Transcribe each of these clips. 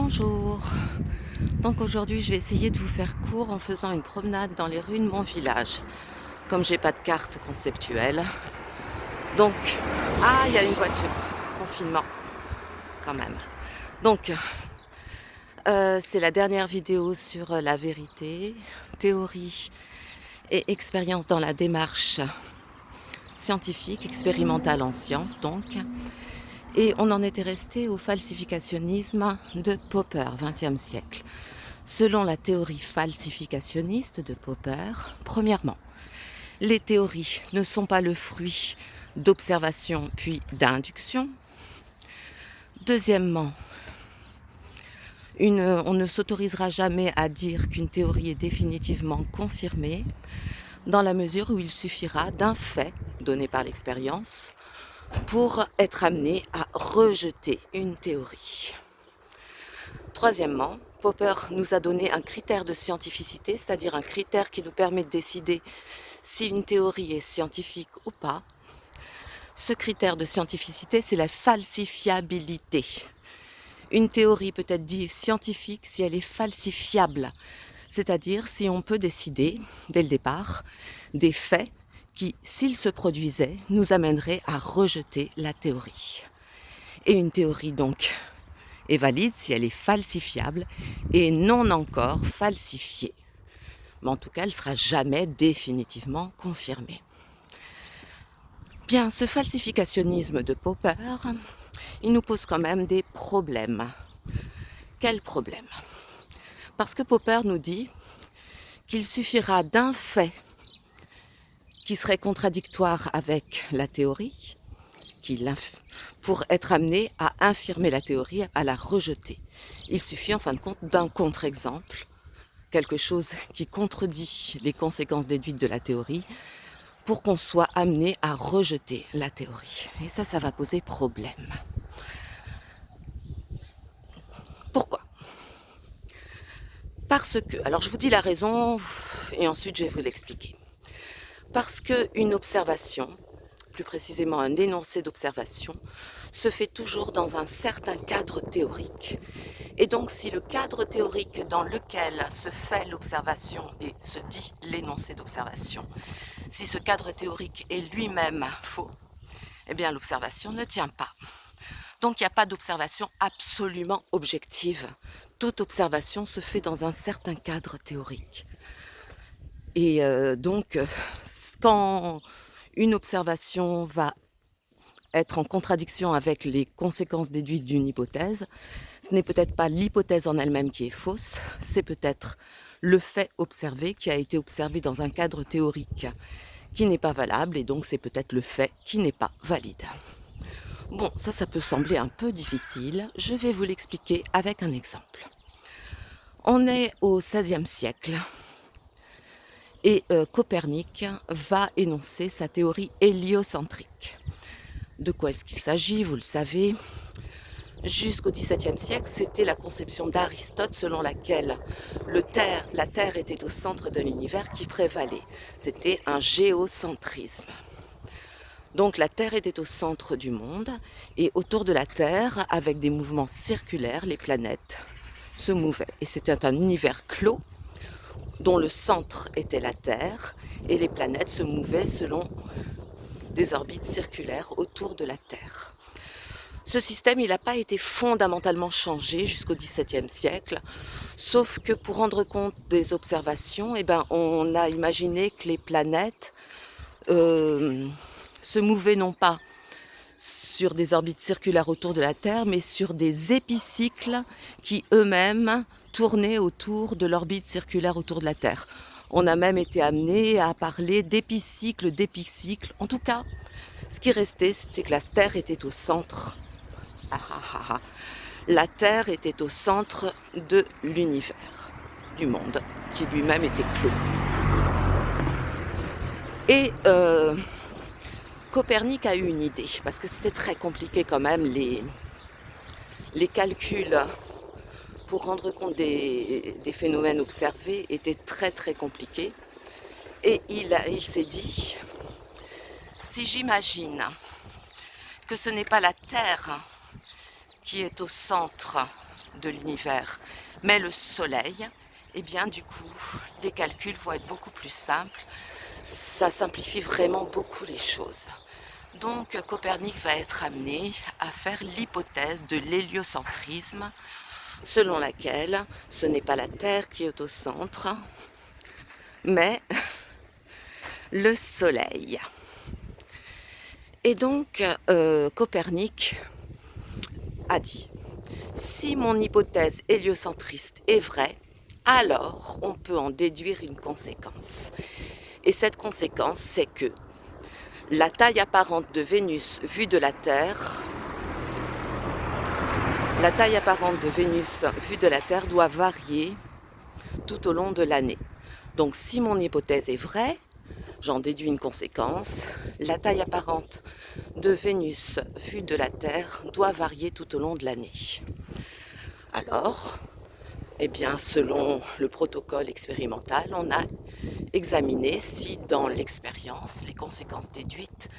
Bonjour, donc aujourd'hui je vais essayer de vous faire court en faisant une promenade dans les rues de mon village. Comme j'ai pas de carte conceptuelle, donc... Ah, il y a une voiture, confinement quand même. Donc, c'est la dernière vidéo sur la vérité, théorie et expérience dans la démarche scientifique, expérimentale en sciences donc. Et on en était resté au falsificationnisme de Popper, XXe siècle. Selon la théorie falsificationniste de Popper, premièrement, les théories ne sont pas le fruit d'observation puis d'induction. Deuxièmement, on ne s'autorisera jamais à dire qu'une théorie est définitivement confirmée, dans la mesure où il suffira d'un fait donné par l'expérience pour être amené à rejeter une théorie. Troisièmement, Popper nous a donné un critère de scientificité, c'est-à-dire un critère qui nous permet de décider si une théorie est scientifique ou pas. Ce critère de scientificité, c'est la falsifiabilité. Une théorie peut être dite scientifique si elle est falsifiable, c'est-à-dire si on peut décider, dès le départ, des faits qui, s'ils se produisaient, nous amèneraient à rejeter la théorie. Et une théorie, donc, est valide si elle est falsifiable et non encore falsifiée. Mais en tout cas, elle ne sera jamais définitivement confirmée. Bien, ce falsificationnisme de Popper, il nous pose quand même des problèmes. Quels problèmes? Parce que Popper nous dit qu'il suffira d'un fait qui serait contradictoire avec la théorie pour être amené à infirmer la théorie, à la rejeter. Il suffit en fin de compte d'un contre-exemple, quelque chose qui contredit les conséquences déduites de la théorie, pour qu'on soit amené à rejeter la théorie. Et ça va poser problème. Pourquoi? Parce que, alors je vous dis la raison et ensuite je vais vous l'expliquer. Parce qu'une observation, plus précisément un énoncé d'observation, se fait toujours dans un certain cadre théorique. Et donc si le cadre théorique dans lequel se fait l'observation et se dit l'énoncé d'observation, si ce cadre théorique est lui-même faux, eh bien l'observation ne tient pas. Donc il n'y a pas d'observation absolument objective. Toute observation se fait dans un certain cadre théorique. Et donc, quand une observation va être en contradiction avec les conséquences déduites d'une hypothèse, ce n'est peut-être pas l'hypothèse en elle-même qui est fausse, c'est peut-être le fait observé qui a été observé dans un cadre théorique qui n'est pas valable, et donc c'est peut-être le fait qui n'est pas valide. Bon, ça peut sembler un peu difficile, je vais vous l'expliquer avec un exemple. On est au XVIe siècle et Copernic va énoncer sa théorie héliocentrique. De quoi est-ce qu'il s'agit? Vous le savez. Jusqu'au XVIIe siècle, c'était la conception d'Aristote selon laquelle la Terre était au centre de l'univers qui prévalait. C'était un géocentrisme. Donc la Terre était au centre du monde et autour de la Terre, avec des mouvements circulaires, les planètes se mouvaient. Et c'était un univers clos dont le centre était la Terre et les planètes se mouvaient selon des orbites circulaires autour de la Terre. Ce système, il n'a pas été fondamentalement changé jusqu'au XVIIe siècle, sauf que pour rendre compte des observations, on a imaginé que les planètes se mouvaient non pas sur des orbites circulaires autour de la Terre, mais sur des épicycles qui eux-mêmes tournaient autour de l'orbite circulaire autour de la Terre. On a même été amené à parler d'épicycle. En tout cas, ce qui restait, c'est que la Terre était au centre. La Terre était au centre de l'univers, du monde, qui lui-même était clos. Et Copernic a eu une idée, parce que c'était très compliqué quand même, les calculs pour rendre compte des phénomènes observés étaient très très compliqués. Et il s'est dit, si j'imagine que ce n'est pas la Terre qui est au centre de l'univers, mais le Soleil, eh bien du coup, les calculs vont être beaucoup plus simples. Ça simplifie vraiment beaucoup les choses. Donc Copernic va être amené à faire l'hypothèse de l'héliocentrisme, selon laquelle ce n'est pas la Terre qui est au centre, mais le Soleil. Et donc Copernic a dit, si mon hypothèse héliocentriste est vraie, alors on peut en déduire une conséquence. Et cette conséquence, c'est que la taille apparente de Vénus vue de la Terre, doit varier tout au long de l'année. Donc si mon hypothèse est vraie, j'en déduis une conséquence. La taille apparente de Vénus vue de la Terre doit varier tout au long de l'année. Alors, eh bien, selon le protocole expérimental, on a examiné si dans l'expérience, les conséquences déduites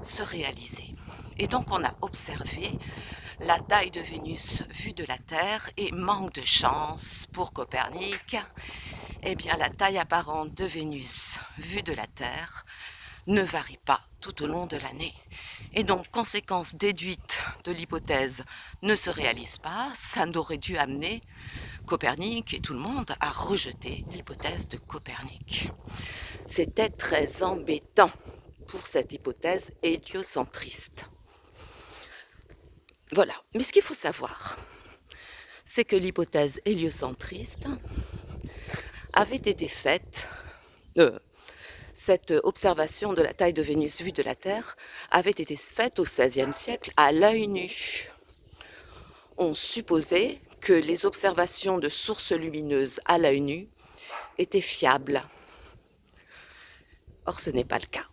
se réalisaient. Et donc on a observé la taille de Vénus vue de la Terre et manque de chance pour Copernic, eh bien la taille apparente de Vénus vue de la Terre ne varie pas tout au long de l'année. Et donc, conséquence déduite de l'hypothèse ne se réalise pas, ça n'aurait dû amener Copernic et tout le monde à rejeter l'hypothèse de Copernic. C'était très embêtant pour cette hypothèse héliocentriste. Voilà, mais ce qu'il faut savoir, c'est que l'hypothèse héliocentriste avait été faite, cette observation de la taille de Vénus vue de la Terre avait été faite au XVIe siècle à l'œil nu. On supposait que les observations de sources lumineuses à l'œil nu étaient fiables. Or, ce n'est pas le cas.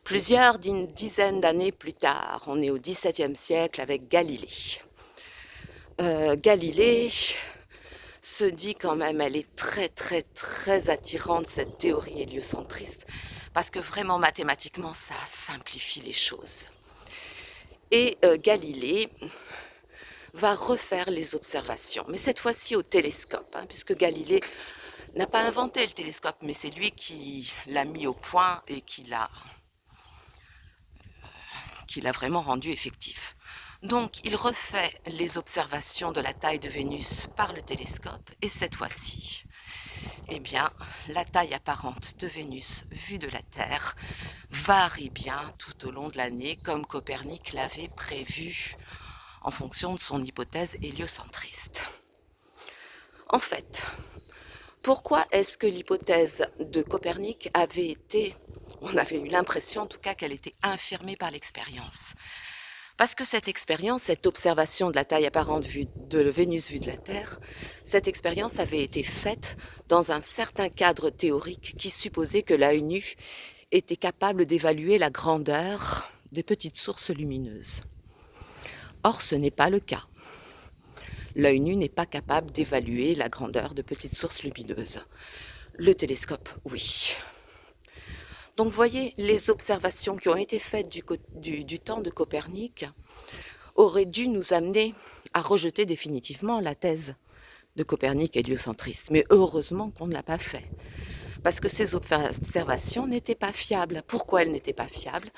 Plusieurs dizaines d'années plus tard, on est au XVIIe siècle avec Galilée. Galilée se dit quand même, elle est très très très attirante cette théorie héliocentriste, parce que vraiment mathématiquement ça simplifie les choses. Et Galilée va refaire les observations, mais cette fois-ci au télescope, puisque Galilée n'a pas inventé le télescope, mais c'est lui qui l'a mis au point et qui l'a vraiment rendu effectif. Donc, il refait les observations de la taille de Vénus par le télescope, et cette fois-ci, eh bien, la taille apparente de Vénus vue de la Terre varie bien tout au long de l'année, comme Copernic l'avait prévu en fonction de son hypothèse héliocentriste. En fait, pourquoi est-ce que l'hypothèse de Copernic avait été, on avait eu l'impression en tout cas qu'elle était infirmée par l'expérience? Parce que cette expérience, cette observation de la taille apparente de Vénus vue de la Terre, cette expérience avait été faite dans un certain cadre théorique qui supposait que l'œil nu était capable d'évaluer la grandeur des petites sources lumineuses. Or, ce n'est pas le cas. L'œil nu n'est pas capable d'évaluer la grandeur de petites sources lumineuses. Le télescope, oui. Donc, vous voyez, les observations qui ont été faites du temps de Copernic auraient dû nous amener à rejeter définitivement la thèse de Copernic héliocentriste. Mais heureusement qu'on ne l'a pas fait, parce que ces observations n'étaient pas fiables. Pourquoi elles n'étaient pas fiables?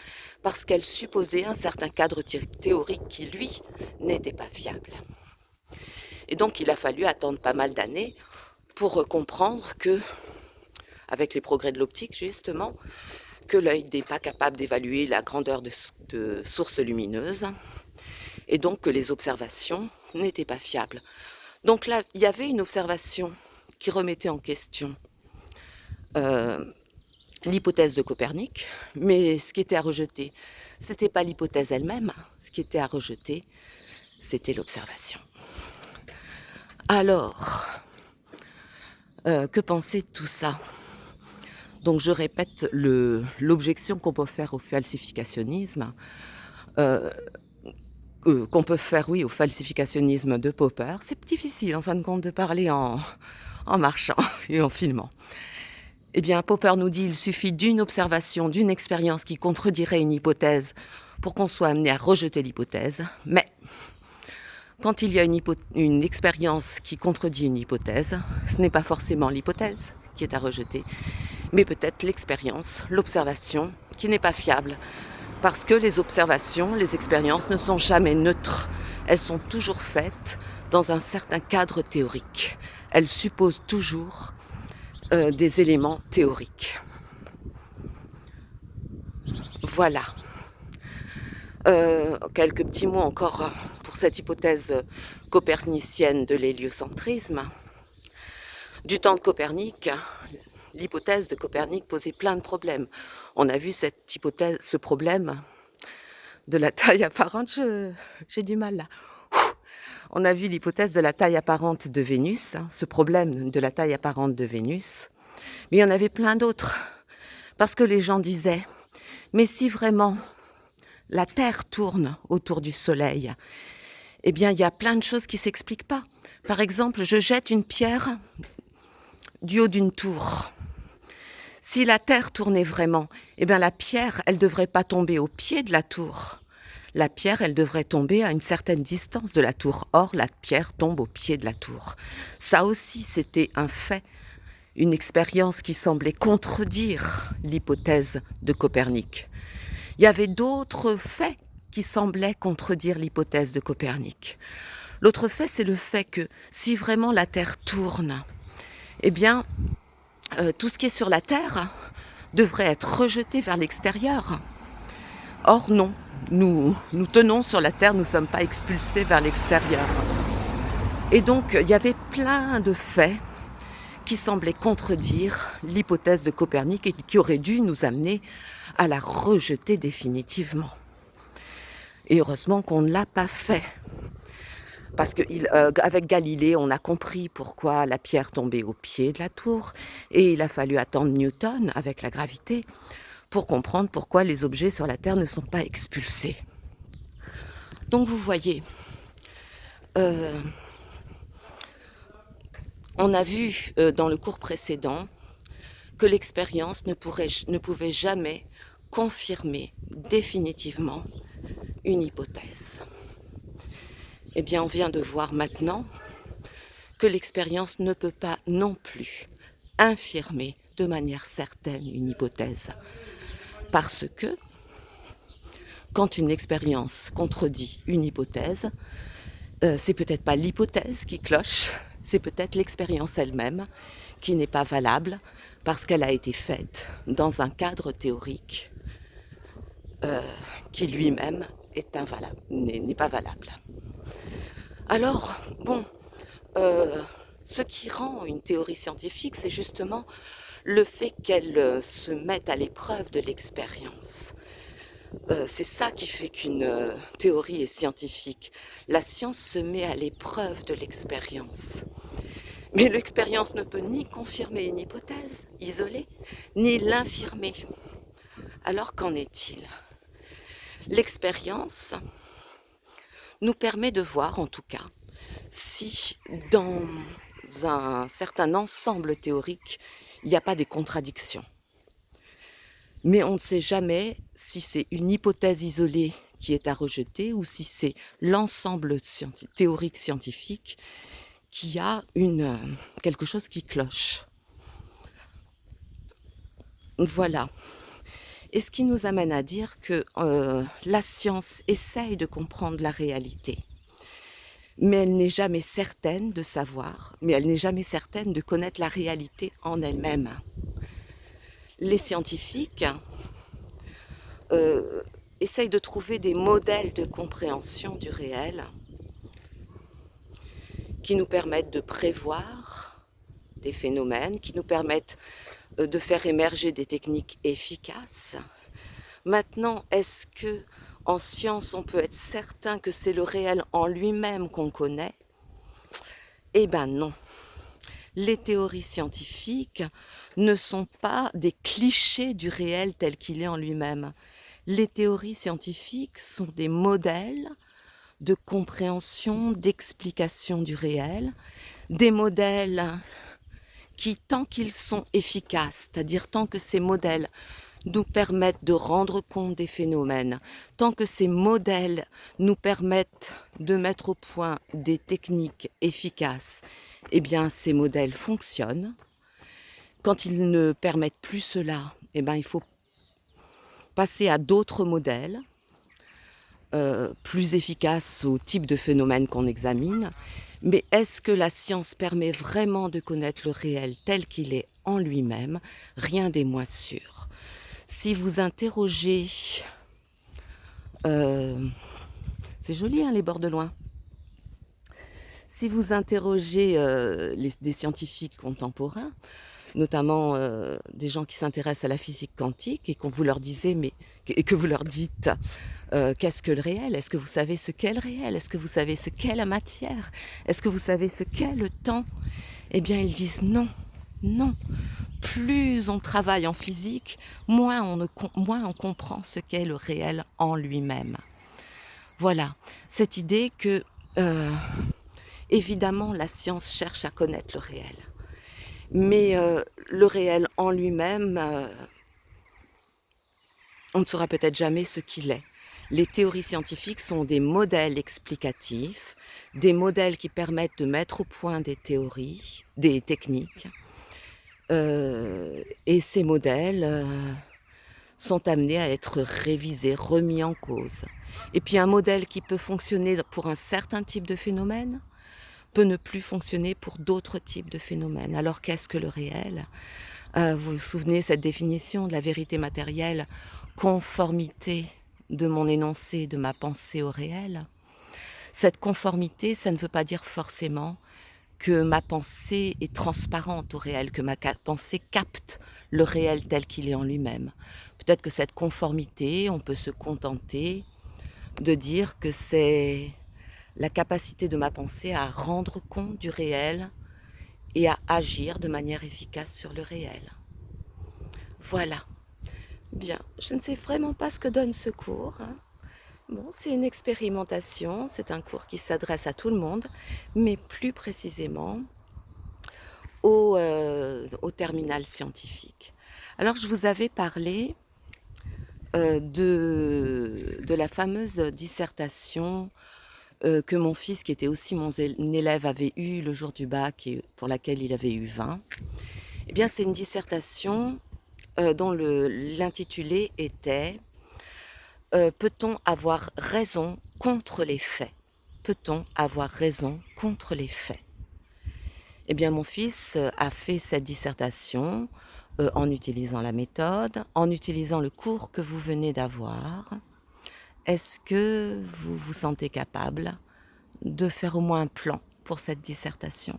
Parce qu'elles supposaient un certain cadre théorique qui, lui, n'était pas fiable. Et donc, il a fallu attendre pas mal d'années pour comprendre que, avec les progrès de l'optique justement, que l'œil n'est pas capable d'évaluer la grandeur de sources lumineuses, et donc que les observations n'étaient pas fiables. Donc là, il y avait une observation qui remettait en question l'hypothèse de Copernic, mais ce qui était à rejeter, ce n'était pas l'hypothèse elle-même, ce qui était à rejeter, c'était l'observation. Alors, que penser de tout ça? Donc je répète l'objection qu'on peut faire au falsificationnisme, qu'on peut faire, oui, au falsificationnisme de Popper. C'est difficile, en fin de compte, de parler en marchant et en filmant. Eh bien, Popper nous dit qu'il suffit d'une observation, d'une expérience qui contredirait une hypothèse pour qu'on soit amené à rejeter l'hypothèse. Mais Quand il y a une expérience qui contredit une hypothèse, ce n'est pas forcément l'hypothèse qui est à rejeter, mais peut-être l'expérience, l'observation, qui n'est pas fiable. Parce que les observations, les expériences ne sont jamais neutres. Elles sont toujours faites dans un certain cadre théorique. Elles supposent toujours des éléments théoriques. Voilà. Quelques petits mots encore pour cette hypothèse copernicienne de l'héliocentrisme. Du temps de Copernic, l'hypothèse de Copernic posait plein de problèmes. On a vu cette hypothèse, ce problème de la taille apparente, j'ai du mal là. On a vu l'hypothèse de la taille apparente de Vénus, ce problème de la taille apparente de Vénus. Mais il y en avait plein d'autres. Parce que les gens disaient, mais si vraiment la Terre tourne autour du Soleil, eh bien il y a plein de choses qui ne s'expliquent pas. Par exemple, je jette une pierre du haut d'une tour. Si la Terre tournait vraiment, eh bien la pierre, elle ne devrait pas tomber au pied de la tour. La pierre, elle devrait tomber à une certaine distance de la tour. Or, la pierre tombe au pied de la tour. Ça aussi, c'était un fait, une expérience qui semblait contredire l'hypothèse de Copernic. Il y avait d'autres faits qui semblaient contredire l'hypothèse de Copernic. L'autre fait, c'est le fait que si vraiment la Terre tourne, eh bien, tout ce qui est sur la Terre devrait être rejeté vers l'extérieur. Or non, nous tenons sur la Terre, nous ne sommes pas expulsés vers l'extérieur. Et donc, il y avait plein de faits qui semblaient contredire l'hypothèse de Copernic et qui auraient dû nous amener à la rejeter définitivement. Et heureusement qu'on ne l'a pas fait. Parce qu'avec Galilée, on a compris pourquoi la pierre tombait au pied de la tour, et il a fallu attendre Newton avec la gravité pour comprendre pourquoi les objets sur la Terre ne sont pas expulsés. Donc vous voyez, on a vu dans le cours précédent que l'expérience ne pouvait jamais confirmer définitivement une hypothèse. Eh bien, on vient de voir maintenant que l'expérience ne peut pas non plus infirmer de manière certaine une hypothèse. Parce que, quand une expérience contredit une hypothèse, c'est peut-être pas l'hypothèse qui cloche, c'est peut-être l'expérience elle-même qui n'est pas valable parce qu'elle a été faite dans un cadre théorique qui lui-même n'est pas valable. Alors, bon, ce qui rend une théorie scientifique, c'est justement le fait qu'elle se mette à l'épreuve de l'expérience. C'est ça qui fait qu'une théorie est scientifique. La science se met à l'épreuve de l'expérience. Mais l'expérience ne peut ni confirmer une hypothèse isolée, ni l'infirmer. Alors qu'en est-il ? L'expérience nous permet de voir, en tout cas, si dans un certain ensemble théorique, il n'y a pas des contradictions. Mais on ne sait jamais si c'est une hypothèse isolée qui est à rejeter ou si c'est l'ensemble théorique scientifique qui a quelque chose qui cloche. Voilà. Et ce qui nous amène à dire que la science essaye de comprendre la réalité. Mais elle n'est jamais certaine de savoir, mais elle n'est jamais certaine de connaître la réalité en elle-même. Les scientifiques essayent de trouver des modèles de compréhension du réel qui nous permettent de prévoir des phénomènes, qui nous permettent de faire émerger des techniques efficaces. Maintenant, est-ce que en science, on peut être certain que c'est le réel en lui-même qu'on connaît ? Eh bien non. Les théories scientifiques ne sont pas des clichés du réel tel qu'il est en lui-même. Les théories scientifiques sont des modèles de compréhension, d'explication du réel, des modèles qui, tant qu'ils sont efficaces, c'est-à-dire tant que ces modèles nous permettent de rendre compte des phénomènes, tant que ces modèles nous permettent de mettre au point des techniques efficaces, eh bien ces modèles fonctionnent. Quand ils ne permettent plus cela, eh ben, il faut passer à d'autres modèles, plus efficaces au type de phénomène qu'on examine. Mais est-ce que la science permet vraiment de connaître le réel tel qu'il est en lui-même? Rien n'est moins sûr. Si vous interrogez, heu, c'est joli, hein, les bords de loin. Si vous interrogez, des scientifiques contemporains, notamment, des gens qui s'intéressent à la physique quantique et vous leur disiez mais et que vous leur dites: «Qu'est-ce que le réel? Est-ce que vous savez ce qu'est le réel? Est-ce que vous savez ce qu'est la matière? Est-ce que vous savez ce qu'est le temps?» Eh bien, ils disent: «Non, non, plus on travaille en physique, moins on comprend ce qu'est le réel en lui-même». Voilà, cette idée que, heu, évidemment la science cherche à connaître le réel, mais le réel en lui-même, on ne saura peut-être jamais ce qu'il est. Les théories scientifiques sont des modèles explicatifs, des modèles qui permettent de mettre au point des théories, des techniques, et ces modèles, sont amenés à être révisés, remis en cause. Et puis un modèle qui peut fonctionner pour un certain type de phénomène, peut ne plus fonctionner pour d'autres types de phénomènes. Alors qu'est-ce que le réel? Vous vous souvenez cette définition de la vérité matérielle: conformité de mon énoncé, de ma pensée au réel. Cette conformité, ça ne veut pas dire forcément que ma pensée est transparente au réel, que pensée capte le réel tel qu'il est en lui-même. Peut-être que cette conformité, on peut se contenter de dire que c'est la capacité de ma pensée à rendre compte du réel et à agir de manière efficace sur le réel. Voilà. Bien, je ne sais vraiment pas ce que donne ce cours, hein. Bon, c'est une expérimentation, c'est un cours qui s'adresse à tout le monde, mais plus précisément au terminal scientifique. Alors je vous avais parlé, de la fameuse dissertation, que mon fils, qui était aussi mon élève, avait eue le jour du bac et pour laquelle il avait eu 20. Eh bien, c'est une dissertation, dont l'intitulé était, «Peut-on avoir raison contre les faits? Peut-on avoir raison contre les faits?» Eh bien, mon fils, a fait cette dissertation, en utilisant la méthode, en utilisant le cours que vous venez d'avoir. Est-ce que vous vous sentez capable de faire au moins un plan pour cette dissertation?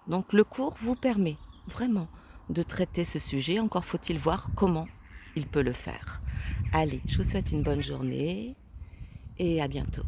Donc le cours vous permet vraiment de traiter ce sujet, encore faut-il voir comment il peut le faire. Allez, je vous souhaite une bonne journée et à bientôt.